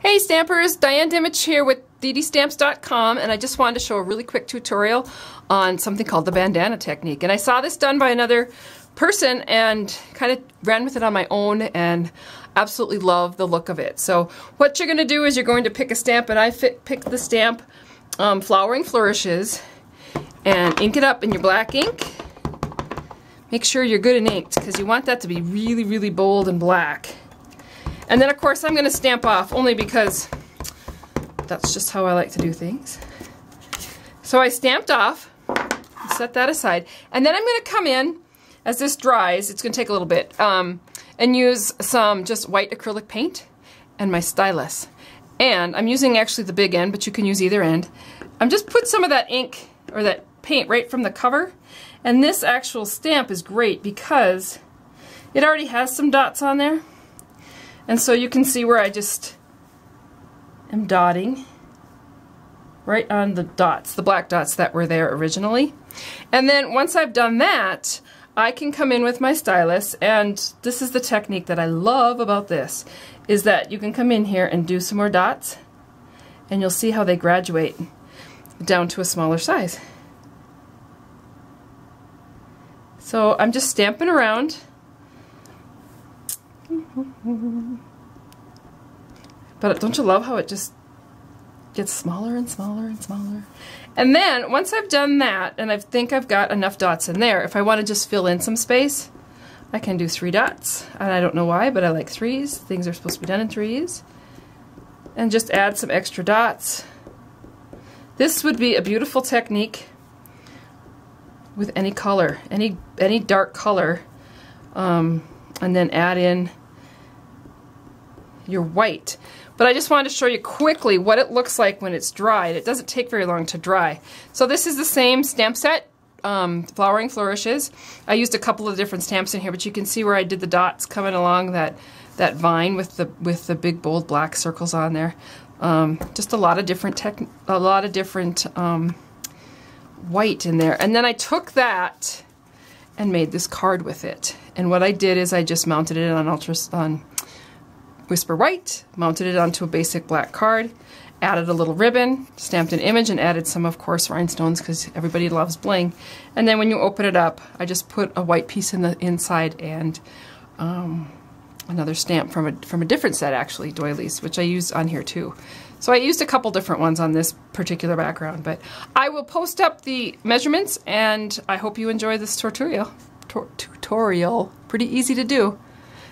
Hey Stampers, Diane Dimich here with DDStamps.com, and I just wanted to show a really quick tutorial on something called the Bandana Technique. And I saw this done by another person and kind of ran with it on my own and absolutely love the look of it. So what you're going to do is you're going to pick a stamp, and I picked the stamp Flowering Flourishes, and ink it up in your black ink. Make sure you're good and inked because you want that to be really, really bold and black. And then of course I'm going to stamp off only because that's just how I like to do things. So I stamped off, set that aside, and then I'm going to come in as this dries, it's going to take a little bit, and use some just white acrylic paint and my stylus. And I'm using actually the big end, but you can use either end. I'm just put some of that ink or that paint right from the cover, and this actual stamp is great because it already has some dots on there. And so you can see where I just am dotting right on the dots, the black dots that were there originally. And then once I've done that, I can come in with my stylus, and this is the technique that I love about this, is that you can come in here and do some more dots, and you'll see how they graduate down to a smaller size. So I'm just stamping around. But don't you love how it just gets smaller and smaller and smaller? And then once I've done that, and I think I've got enough dots in there, if I want to just fill in some space, I can do 3 dots. And I don't know why, but I like 3s. Things are supposed to be done in 3s. And just add some extra dots. This would be a beautiful technique with any color, any dark color, and then add in your white. But I just wanted to show you quickly what it looks like when it's dried. It doesn't take very long to dry. So this is the same stamp set, Flowering Flourishes. I used a couple of different stamps in here, but you can see where I did the dots coming along that vine with the big bold black circles on there. Just a lot of different white in there. And then I took that and made this card with it. And what I did is I just mounted it on Whisper White, mounted it onto a basic black card, added a little ribbon, stamped an image, and added some, of course, rhinestones because everybody loves bling. And then when you open it up, I just put a white piece in the inside and another stamp from a different set, actually, doilies, which I used on here too. So I used a couple different ones on this particular background, but I will post up the measurements, and I hope you enjoy this tutorial. Pretty easy to do.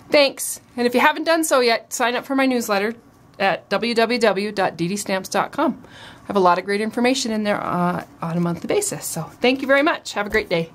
Thanks, and if you haven't done so yet, sign up for my newsletter at www.DDStamps.com. I have a lot of great information in there on a monthly basis, so thank you very much. Have a great day.